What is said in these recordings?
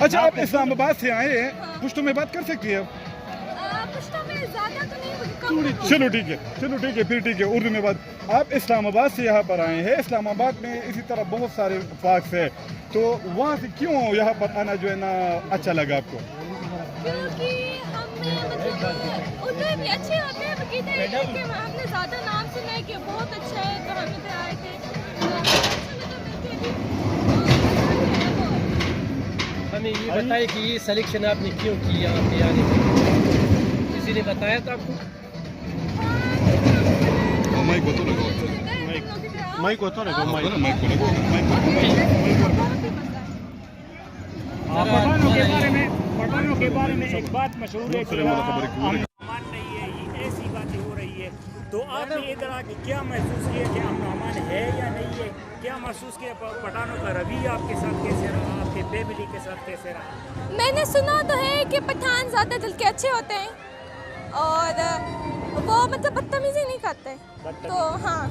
اچھا آپ اسلام آباد سے آئے ہیں, پشتو میں بات کر سکتی ہیں پشتو میں زیادہ تو نہیں, چلو ٹھیک ہے, پھر ٹھیک ہے, اردو میں بات. آپ اسلام آباد سے یہاں پر آئے ہیں, اسلام آباد میں اسی طرح بہت سارے پارکس ہیں, تو وہاں سے کیوں یہاں پر آنا جو ہے نا اچھا لگا آپ کو؟ کیونکہ ہمیں مطلب ادھر بھی اچھے ہوتے ہیں, ادھر ہم نے زیادہ نام سنا ہے کہ بہت اچھا ہے, تو ہم ادھر آئے تھے. ہمیں یہ بتائے کہ یہ سلیکشن آپ نے کیوں کی یہاں پہ آنے کی, کسی نے بتایا تھا آپ کو؟ پٹھانوں کے بارے میں ایک بات مشہور ہے کہ امن نہیں ہے, یہ ایسی باتیں ہو رہی ہے, تو آپ نے ادھر آ کے کیا محسوس کیا کہ امن امان ہے یا نہیں ہے؟ کیا محسوس کیا پٹھانوں کا رویہ آپ کے ساتھ کیسے رہا, آپ کے فیملی کے ساتھ کیسے رہا؟ میں نے سنا تو ہے کہ پٹھان زیادہ دل کے اچھے ہوتے ہیں اور وہ مطلب بدتمیزی نہیں کرتے, تو ہاں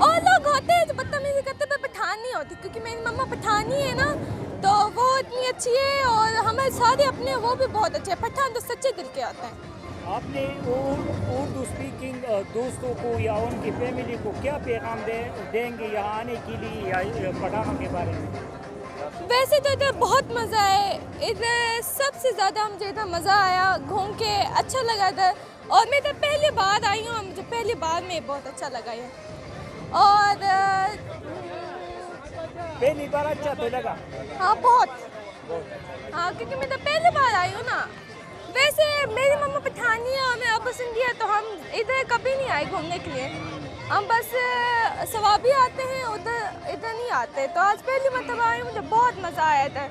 اور لوگ ہوتے ہیں جو بدتمیزی کرتے پر پٹھان نہیں ہوتی, کیونکہ میری مما پٹھانی ہے نا, تو وہ اتنی اچھی ہے اور ہمارے سارے اپنے وہ بھی بہت اچھے ہیں. پٹھان تو سچے دل کے آتے ہیں. آپ نے اردو اسپیکنگ دوستوں کو یا ان کی فیملی کو کیا پیغام دیں گے یہاں آنے کے لیے یا پٹھانوں کے بارے میں؟ ویسے تو ادھر بہت مزہ ہے, ادھر سب سے زیادہ مجھے ادھر مزہ آیا, گھوم کے اچھا لگا ادھر, اور میں ادھر پہلی بار آئی ہوں, مجھے پہلی بار میں بہت اچھا لگا ہے. اور پہلی بار اچھا تو لگا؟ ہاں بہت, ہاں کیونکہ میں ادھر پہلی بار آئی ہوں نا. ویسے میری مما پٹھانی ہے اور میرا ابو سندھی ہے, تو ہم ادھر کبھی نہیں آئے گھومنے کے لیے, ہم بس ثوابی آتے ہیں, ادھر نہیں آتے. تو آج پہلی مرتبہ آئی, مجھے بہت مزہ آیا تھا,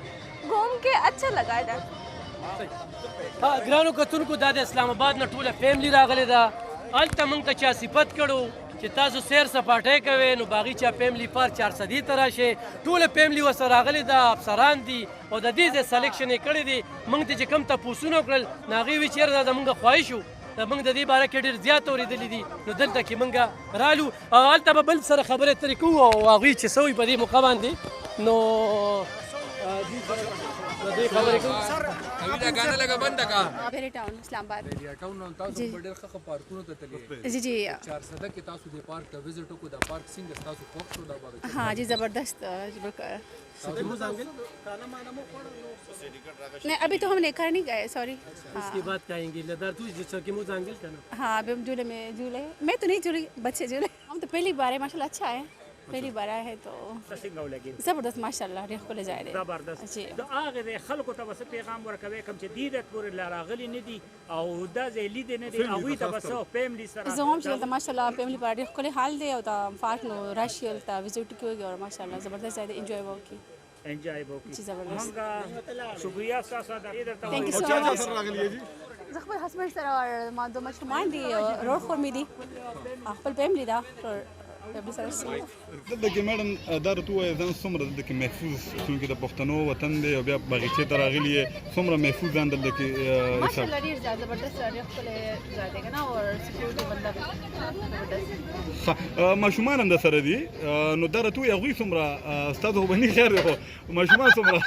گھوم کے اچھا لگا ادھر. ہاں ګرانو کتونکو دا د اسلام آباد نه ټوله فیملی راغلې ده. هلته موږ ته چا صفت کړو چې تاسو سیر سپاټی کوئ, نو باغیچه فیملی پارک 400 ته راشئ. ټوله فیملی ورسره راغلې ده, افسران دي او د دې ځای سلیکشن یې کړی دی. موږ ته چې کوم تپوسونه وکړل نو هغې وایي چې یاره دا زموږ خواهش و, موږ د دې باره کې ډېر زیات اورېدلي دي, نو دلته کې موږ رالو او هلته به بل سره خبرې اترې کوو او هغوی چې څه وایي په دې موقع باندې, نو بیری ٹاؤن اسلام آباد. جی جی ہاں جی زبردست. نہیں ابھی تو ہم نے گھر نہیں گئے, سوری. اس کے بعد کہیں گے لدار تو جس کی موز آنگل کرنا. ہاں ابھی ہم جھولے میں جھولے, میں تو نہیں جھولی, بچے جھولے. ہم تو پہلی بار ہے, ماشاء اللہ اچھا ہے, پہلی بار آئے ہے تو زبردست ماشاء اللہ ریخ کو لے جائے رہے. زبردست. د هغه خلکو ته بس پیغام ورکوي کوم چې دیدت پورې راغلي نه دي او دا ځای لیدې نه دي, هغوی ته بس فیملی سره زه هم چې دلته ماشاء الله فیملی پر ډېر ښکلی حال دی او دا پارک نو راشي دلته وزټ کوي او ماشاء الله زبردست ځای دی, انجوای به وکړي. انجوای به وکړي. جی زبردست. موږ شکریه ستاسو د دې درته تھینک یو سو مچ. زه خپل هسبنډ سره او ما دوه ماشومان دي, روډ خور مې دي, خپل فیملی ده فیملی سره. دلته کې میډم دا راته ووایه ځان څومره دلته کې محفوظ, چونکې د پښتنو وطن دی او بیا باغچې ته راغلي یې, څومره محفوظ ځان دلته کې ماشاء الله ډېر زیات زبردست ډېر ښکلی ځای دی که نه, او سکیورټي بنده زبردست. ماشومان هم در سره دي, نو دا راته ووایه هغوی څومره ستاسو خو به نه خیر دی, خو ماشومان څومره؟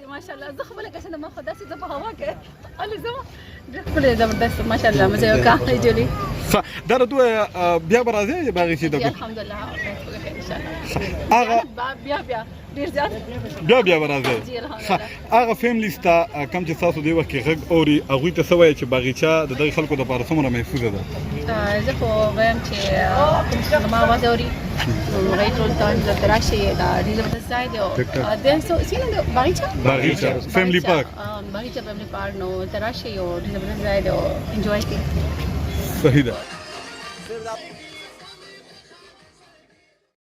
ماشاء الله زه خپله که څه ما خو داسې زه په هوا کې هلې ځم, ډېر ښکلی زبردست ماشاء الله مزه یې وکړه جولي. دا راته ووایه بیا به راځئ باغچې ته؟ الحمدلله انشاءالله بیا ډېر زیات بیا به راځئ. هغه فیملی ستا کوم چې تاسو دې وخت کې غږ اوري, هغوی ته څه وایه چې باغچه د دغې خلکو دپاره څومره محفوظه ده؟ زه خو وایم چې زما اواز اوري هغوی ټول ته دلته راشئ, دا ډېر زبردست ځای دی. او څنګه دی باغچه فیملی پارک, باغچه فیملی پارک, نو دلته راشئ او ډېر زبردست ځای دی او انجوای کړئ. صحیح ده.